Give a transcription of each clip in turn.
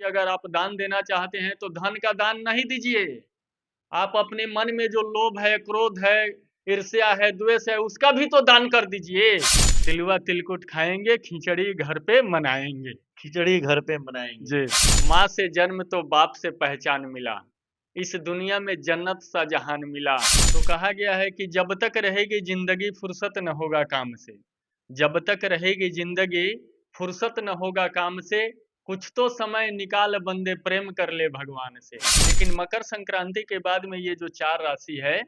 अगर आप दान देना चाहते हैं तो धन का दान नहीं दीजिए। आप अपने मन में जो लोभ है, क्रोध है, ईर्ष्या है, द्वेष है, उसका भी तो दान कर दीजिए। तिलवा तिलकुट खाएंगे, खिचड़ी घर पे मनाएंगे। खिचड़ी घर पे बनाएंगे। जी। माँ से जन्म तो बाप से पहचान मिला, इस दुनिया में जन्नत सा जहान मिला। तो कहा गया है कि जब तक रहेगी जिंदगी फुर्सत न होगा काम से। जब तक रहेगी जिंदगी फुर्सत न होगा काम से, कुछ तो समय निकाल बंदे प्रेम कर ले भगवान से। लेकिन मकर संक्रांति के बाद में ये जो 4 राशि है,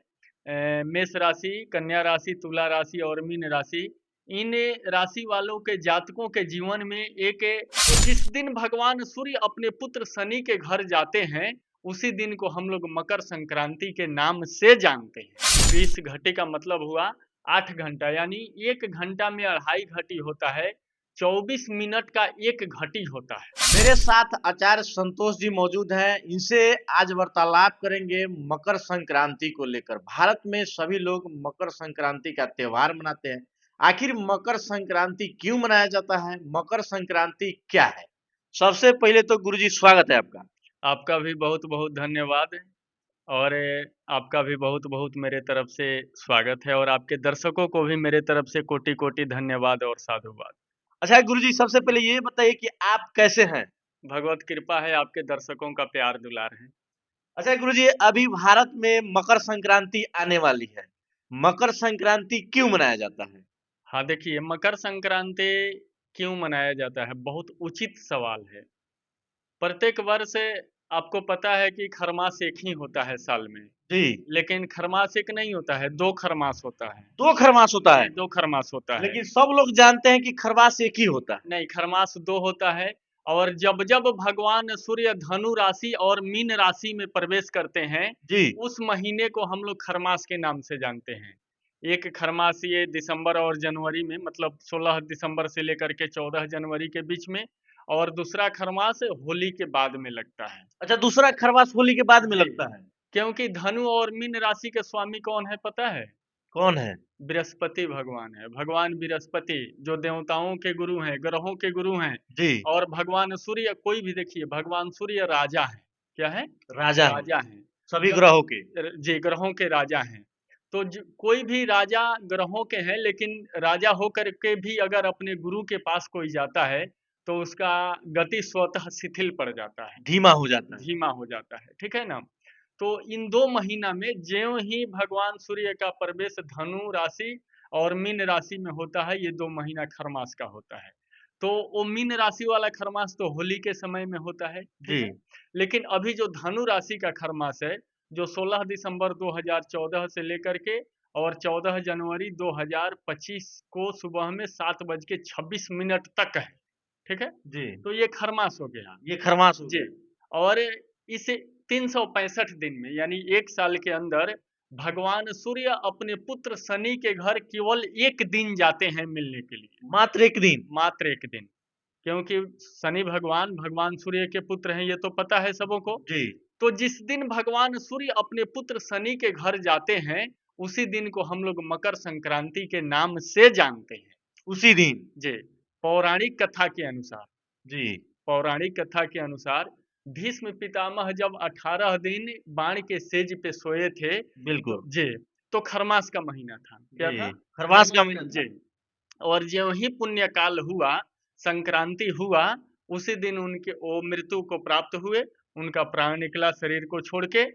मेष राशि, कन्या राशि, तुला राशि और मीन राशि, इन राशि वालों के जातकों के जीवन में एक, तो जिस दिन भगवान सूर्य अपने पुत्र शनि के घर जाते हैं, उसी दिन को हम लोग मकर संक्रांति के नाम से जानते हैं। 20 घटी का मतलब हुआ 8 घंटा, यानी 1 घंटा में 2.5 घटी होता है, 24 मिनट का 1 घटी होता है। मेरे साथ आचार्य संतोष जी मौजूद हैं। इनसे आज वार्तालाप करेंगे मकर संक्रांति को लेकर। भारत में सभी लोग मकर संक्रांति का त्योहार मनाते हैं। आखिर मकर संक्रांति क्यों मनाया जाता है? मकर संक्रांति क्या है? सबसे पहले तो गुरुजी स्वागत है आपका। आपका भी बहुत-बहुत धन्यवाद और आपका भी बहुत-बहुत मेरे तरफ से स्वागत है और आपके दर्शकों को भी मेरे तरफ से कोटि-कोटि धन्यवाद और साधुवाद। अच्छा गुरुजी, सबसे पहले ये बताइए कि आप कैसे हैं? भगवत कृपा है, आपके दर्शकों का प्यार दुलार है। अच्छा गुरुजी, अभी भारत में मकर संक्रांति आने वाली है। मकर संक्रांति क्यों मनाया जाता है? हाँ, देखिए मकर संक्रांति क्यों मनाया जाता है, बहुत उचित सवाल है। प्रत्येक वर्ष आपको पता है कि खरमास एक ही होता है साल में, जी। लेकिन खरमास एक नहीं होता है, 2 खरमास होता है। 2 खरमास होता है। 2 खरमास होता है। लेकिन सब लोग जानते हैं कि खरमास एक ही होता है। नहीं, खरमास 2 होता है और जब-जब भगवान सूर्य धनु राशि और मीन राशि में प्रवेश करते हैं, जी। उस महीने को हम लोग खरमास के नाम से जानते हैं। एक खरमास ये दिसंबर और जनवरी में, मतलब 16 दिसंबर से लेकर के 14 जनवरी के बीच में, और दूसरा खरमास होली के बाद में लगता है। अच्छा, दूसरा खरमास होली के बाद में जी। लगता है। क्योंकि धनु और मीन राशि के स्वामी कौन है पता है? कौन है? बृहस्पति भगवान है। भगवान बृहस्पति जो देवताओं के गुरु हैं, ग्रहों के गुरु हैं। जी। और भगवान सूर्य, कोई भी देखिए, भगवान सूर्य राजा है। क्या है? राजा है। राजा हैं। सभी ग्रहों के। जी, ग्रहों के राजा हैं। तो कोई भी राजा ग्रहों के हैं, लेकिन राजा होकर के भी अगर अपने गुरु के पास कोई जाता है, तो उसका गति स्वतः शिथिल पड़ जाता है, धीमा हो जाता है। धीमा हो जाता है, ठीक है ना? तो इन 2 महीना में ज्यों ही भगवान सूर्य का प्रवेश धनु राशि और मीन राशि में होता है, ये 2 महीना खरमास का होता है। तो वो मीन राशि वाला खरमास तो होली के समय में होता है, ठीक है? जी। लेकिन अभी जो धनु राशि का खरमास है, जो 16 दिसंबर 2014 से लेकर के और 14 जनवरी 2025 को सुबह में 7:26 तक है, ठीक है? जी। तो ये खरमास हो गया। ये खरमास हो जी। गया। और इस 365 दिन में, यानी 1 साल के अंदर, भगवान सूर्य अपने पुत्र शनि के घर केवल 1 दिन जाते हैं मिलने के लिए। मात्र 1 दिन। मात्र 1 दिन। क्योंकि शनि भगवान, भगवान सूर्य के पुत्र हैं, ये तो पता है सबों को। जी। तो जिस दिन भगवान सूर्य अपने पुत्र शनि के घर जाते हैं, उसी दिन को हम लोग मकर संक्रांति के नाम से जानते हैं। उसी दिन। जी। पौराणिक कथा के अनुसार, जी। पौराणिक कथा के अनुसार भीष्म पितामह जब 18 दिन बाण के सेज पे सोए थे, बिल्कुल। जी, तो खरमास का महीना था। क्या था? खरमास का महीना। जी। और ज्यों ही पुण्यकाल हुआ, संक्रांति हुआ, उसी दिन उनके वो मृत्यु को प्राप्त हुए, उनका प्राण निकला शरीर को छोड़ के।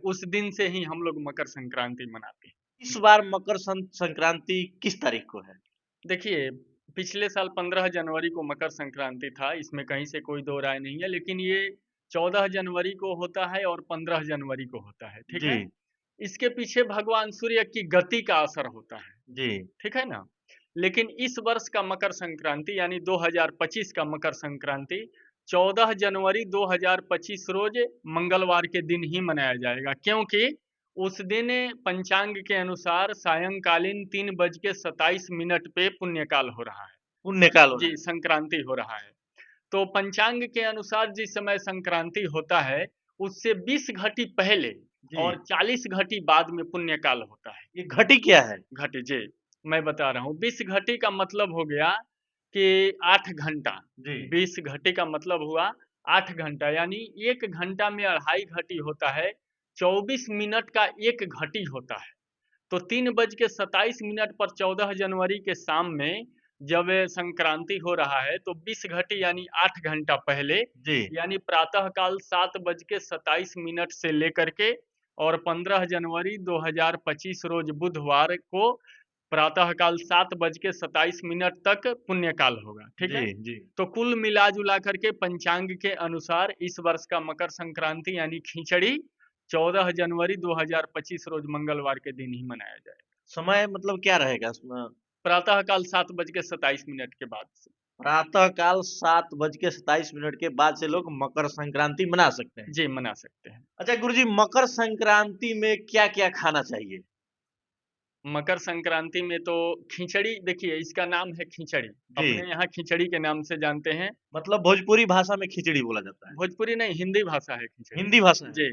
उस दिन से ही हम लोग मकर संक्रांति मनाते हैं। इस बार मकर संक्रांति किस तारीख को है? देखिए, पिछले साल 15 जनवरी को मकर संक्रांति था, इसमें कहीं से कोई दो राय नहीं है, लेकिन ये 14 जनवरी को होता है और 15 जनवरी को होता है, ठीक है? जी। इसके पीछे भगवान सूर्य की गति का असर होता है, जी। ठीक है ना? लेकिन इस वर्ष का मकर संक्रांति यानी 2025 का मकर संक्रांति 14 जनवरी 2025 रोज मंगलवार के दिन ही मनाया जाएगा, क्योंकि उस दिन पंचांग के अनुसार सायंकालीन 3:27 पे पुण्यकाल हो रहा है। पुण्यकाल हो रहा जी, है। संक्रांति हो रहा है। तो पंचांग के अनुसार जिस समय संक्रांति होता है, उससे 20 घटी पहले जी। और 40 घटी बाद में पुण्यकाल होता है। ये घटी क्या है? घटी, जी, मैं बता रहा हूँ। 20 घटी का मतलब हो गया कि 8 घंटा। जी। 20 घटी का मतलब हुआ 8 घंटा, यानी 1 घंटा में 2.5 घटी होता है, 24 मिनट का 1 घटी होता है। तो 3:27 पर 14 जनवरी के शाम में जब संक्रांति हो रहा है, तो 20 घटी यानी 8 घंटा पहले, जी, यानी प्रातः काल 7:27 से लेकर के और 15 जनवरी 2025 रोज बुधवार को प्रातः काल 7:27 तक पुण्यकाल होगा, ठीक है? जी, जी। तो कुल मिला-जुला करके पंचांग के अनुसार इस वर्ष का मकर संक्रांति यानी खिचड़ी 14 जनवरी 2025 रोज मंगलवार के दिन ही मनाया जाएगा। समय मतलब क्या रहेगा उसमें? प्रातः काल 7:27 के बाद से। प्रातः काल 7:27 के बाद से लोग मकर संक्रांति मना सकते हैं। जी, मना सकते हैं। अच्छा गुरुजी, मकर संक्रांति में क्या-क्या खाना चाहिए? मकर संक्रांति में तो खिचड़ी, देखिए इसका नाम है खिचड़ी। जी। अपने यहाँ खिचड़ी के नाम से जानते हैं। मतलब भोजपुरी भाषा में खिचड़ी बोला जाता है। भोजपुरी नहीं, हिंदी भाषा है खिचड़ी। हिंदी भाषा है। जी।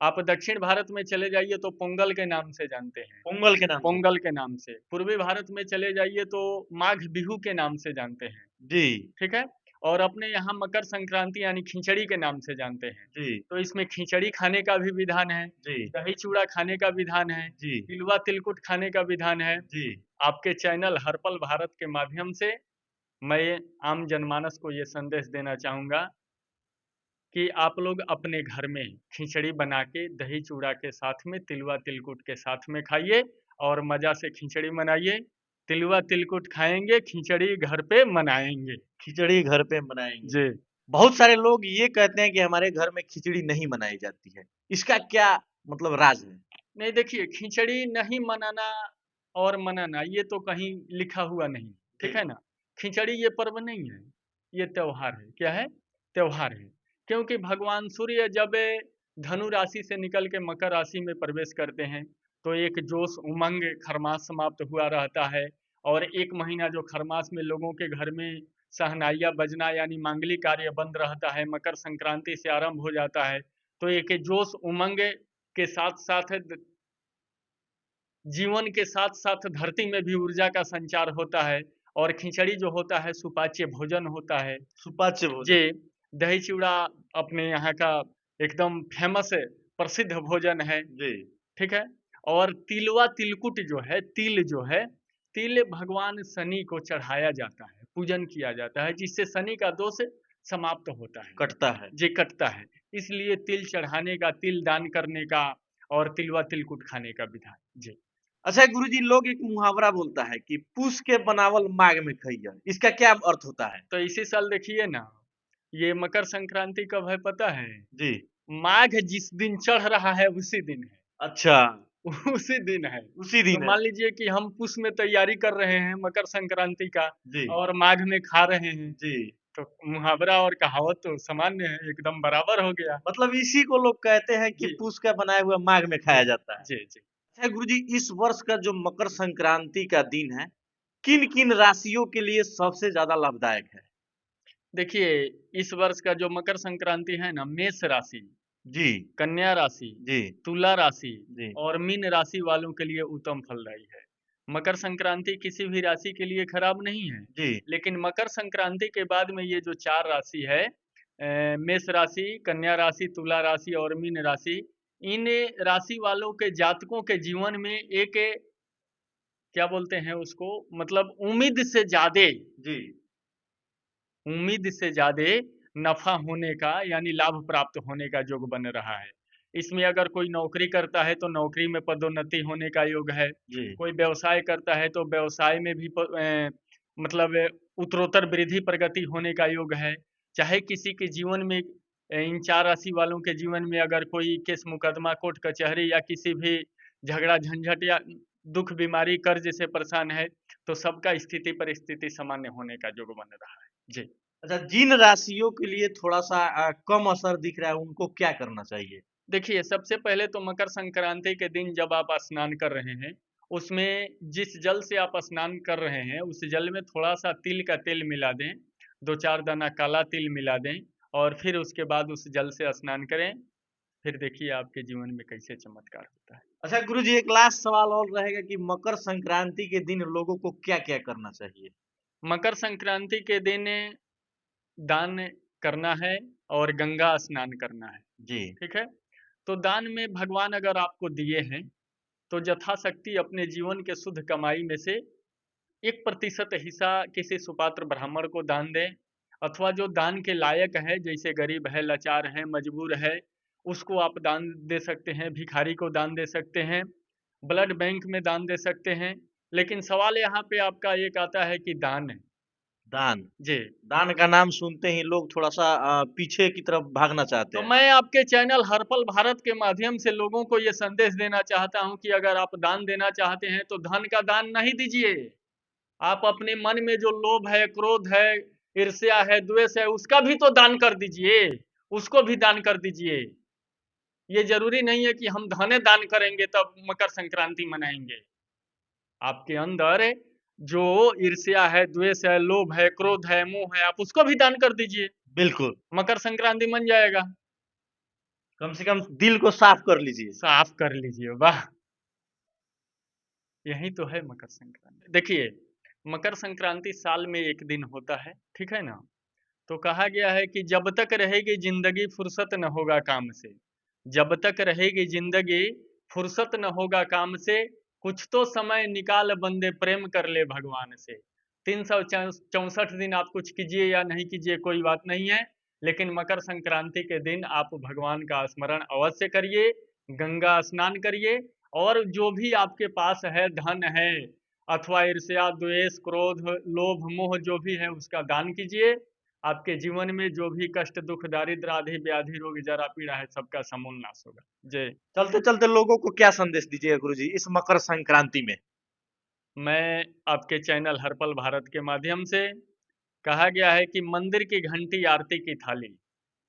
आप दक्षिण भारत में चले जाइए तो पोंगल के नाम से जानते हैं। पोंगल के नाम से। पोंगल के नाम से। पूर्वी भारत में चले जाइए तो माघ बिहू के नाम से जानते हैं। जी, ठीक है? और अपने यहाँ मकर संक्रांति यानी खिचड़ी के नाम से जानते हैं। जी, तो इसमें खिचड़ी खाने का भी विधान है, जी, दही चूड़ा खाने का विधान है, जी, तिलवा तिलकुट खाने का विधान है। जी। आपके चैनल हर पल भारत के माध्यम से मैं आम जनमानस को ये संदेश देना चाहूँगा कि आप लोग अपने घर में खिचड़ी बना के दही चूड़ा के साथ में तिलवा तिलकुट के साथ में खाइए और मज़ा से खिचड़ी मनाइए। तिलवा तिलकुट खाएँगे, खिचड़ी घर पे मनाएँगे। खिचड़ी घर पे बनाएँगे। जी। बहुत सारे लोग ये कहते हैं कि हमारे घर में खिचड़ी नहीं बनाई जाती है। इसका क्या मतलब राज है? नहीं, देखिए खिचड़ी नहीं मनाना और मनाना ये तो कहीं लिखा हुआ नहीं, ठीक जी। है ना? खिचड़ी ये पर्व नहीं है, ये त्योहार है। क्या है? त्योहार है। क्योंकि भगवान सूर्य जब धनु राशि से निकल के मकर राशि में प्रवेश करते हैं, तो एक जोश, उमंग, खरमास समाप्त हुआ रहता है और 1 महीना जो खरमास में लोगों के घर में शहनाइयाँ बजना यानी मांगलिक कार्य बंद रहता है, मकर संक्रांति से आरंभ हो जाता है। तो एक जोश, उमंग के साथ-साथ जीवन के साथ-साथ धरती में भी ऊर्जा का संचार होता है और खिचड़ी जो होता है सुपाच्य भोजन होता है। सुपाच्य भोजन। जी, दही चूड़ा अपने यहाँ का एकदम फ़ेमस प्रसिद्ध भोजन है, जी। ठीक है? और तिलवा तिलकुट जो है, तिल जो है, तिल भगवान शनि को चढ़ाया जाता है, पूजन किया जाता है, जिससे शनि का दोष समाप्त होता है। कटता है। जी, कटता है। इसलिए तिल चढ़ाने का, तिल दान करने का और तिलवा तिलकुट खाने का विधान। जी। अच्छा गुरुजी, लोग एक मुहावरा बोलता है कि पूस के बनावल माघ में खइया। इसका क्या अर्थ होता है? तो इसी साल देखिए ना, ये मकर संक्रांति कब है पता है? जी। माघ जिस दिन चढ़ रहा है उसी दिन है। अच्छा, उसी दिन है। उसी तो दिन है। मान लीजिए कि हम पुष में तैयारी कर रहे हैं मकर संक्रांति का जी, और माघ में खा रहे हैं, जी। तो मुहावरा और कहावत तो सामान्य है, एकदम बराबर हो गया। मतलब इसी को लोग कहते हैं कि जी, पूस का बनाया हुआ माघ में जी, खाया जाता है। जी, जी। अच्छा गुरुजी, इस वर्ष का जो मकर संक्रांति का दिन है, किन-किन राशियों के लिए सबसे ज़्यादा लाभदायक है? देखिए, इस वर्ष का जो मकर संक्रांति है ना, मेष राशि, जी, कन्या राशि, जी, तुला राशि जी, और मीन राशि वालों के लिए उत्तम फलदायी है। मकर संक्रांति किसी भी राशि के लिए खराब नहीं है, जी, लेकिन मकर संक्रांति के बाद में ये जो 4 राशि है, मेष राशि, कन्या राशि, तुला राशि और मीन राशि, इन राशि वालों के जातकों के जीवन में एक क्या बोलते हैं उसको, मतलब जी, उम्मीद से ज़्यादा नफ़ा होने का यानी लाभ प्राप्त होने का योग बन रहा है। इसमें अगर कोई नौकरी करता है तो नौकरी में पदोन्नति होने का योग है। जी, कोई व्यवसाय करता है तो व्यवसाय में भी मतलब उत्तरोत्तर वृद्धि प्रगति होने का योग है। चाहे किसी के जीवन में इन 4 राशि वालों के जीवन में अगर कोई केस मुकदमा, कोर्ट कचहरी या किसी भी झगड़ा झंझट या दुःख, बीमारी, कर्ज से परेशान है, तो सबका स्थिति परिस्थिति सामान्य होने का योग बन रहा है। जी। अच्छा, जिन राशियों के लिए थोड़ा-सा कम असर दिख रहा है, उनको क्या करना चाहिए? देखिए, सबसे पहले तो मकर संक्रांति के दिन जब आप स्नान कर रहे हैं, उसमें जिस जल से आप स्नान कर रहे हैं, उस जल में थोड़ा-सा तिल का तेल मिला दें, 2-4 दाना काला तिल मिला दें और फिर उसके बाद उस जल से स्नान करें। फिर देखिए आपके जीवन में कैसे चमत्कार होता है। अच्छा गुरुजी, एक लास्ट सवाल और रहेगा कि मकर संक्रांति के दिन लोगों को क्या-क्या करना चाहिए? मकर संक्रांति के दिन दान करना है, और गंगा स्नान करना है। जी। ठीक है? तो दान में भगवान अगर आपको दिए हैं, तो यथाशक्ति अपने जीवन के शुद्ध कमाई में से 1% हिस्सा किसी सुपात्र ब्राह्मण को दान दें, अथवा जो दान के लायक है, जैसे गरीब है, लाचार है, मजबूर है, उसको आप दान दे सकते हैं, भिखारी को दान दे सकते हैं, ब्लड बैंक में दान दे सकते हैं। लेकिन सवाल यहाँ पे आपका एक आता है कि दान दान। जी। दान का नाम सुनते ही लोग थोड़ा-सा पीछे की तरफ भागना चाहते तो हैं। मैं आपके चैनल हर पल भारत के माध्यम से लोगों को ये संदेश देना चाहता हूँ कि अगर आप दान देना चाहते हैं तो धन का दान नहीं दीजिए। आप अपने मन में जो लोभ है, क्रोध है, ईर्ष्या है, द्वेष है, उसका भी तो दान कर दीजिए, उसको भी दान कर दीजिए। ये जरूरी नहीं है कि हम धने दान करेंगे तब मकर संक्रांति मनाएंगे। आपके अंदर जो ईर्ष्या है, द्वेष है, लोभ है, क्रोध है, मोह है, आप उसको भी दान कर दीजिए, बिल्कुल। मकर संक्रांति मन जाएगा। कम से कम दिल को साफ कर लीजिए। साफ कर लीजिए, वाह! यही तो है मकर संक्रांति। देखिए, मकर संक्रांति साल में एक दिन होता है, ठीक है ना? तो कहा गया है कि जब तक रहेगी जिंदगी फुर्सत न होगा काम से। जब तक रहेगी जिंदगी फुर्सत न होगा काम से, कुछ तो समय निकाल बंदे प्रेम कर ले भगवान से। 364 दिन आप कुछ कीजिए या नहीं कीजिए कोई बात नहीं है, लेकिन मकर संक्रांति के दिन आप भगवान का स्मरण अवश्य करिए, गंगा स्नान करिए, और जो भी आपके पास है, धन है अथवा ईर्ष्या, द्वेष, क्रोध, लोभ, मोह जो भी है उसका दान कीजिए। आपके जीवन में जो भी कष्ट, दुख, दारिद्र, आदि व्याधि, रोग, जरा, पीड़ा है, सबका समूल नाश होगा। जय। चलते-चलते लोगों को क्या संदेश दीजिएगा गुरुजी इस मकर संक्रांति में? मैं आपके चैनल हर पल भारत के माध्यम से, कहा गया है कि मंदिर की घंटी आरती की थाली,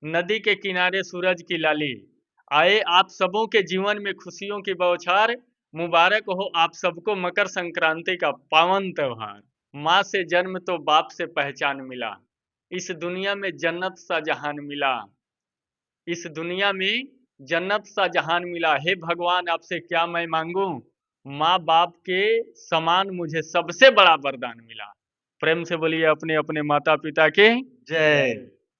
नदी के किनारे सूरज की लाली, आए आप सबों के जीवन में खुशियों की बौछार, मुबारक हो आप सबको मकर संक्रांति का पावन त्योहार। माँ से जन्म तो बाप से पहचान मिला, इस दुनिया में जन्नत सा जहान मिला, इस दुनिया में जन्नत सा जहान मिला। हे भगवान आपसे क्या मैं मांगूं, माँ बाप के समान मुझे सबसे बड़ा वरदान मिला। प्रेम से बोलिए अपने अपने माता पिता के जय।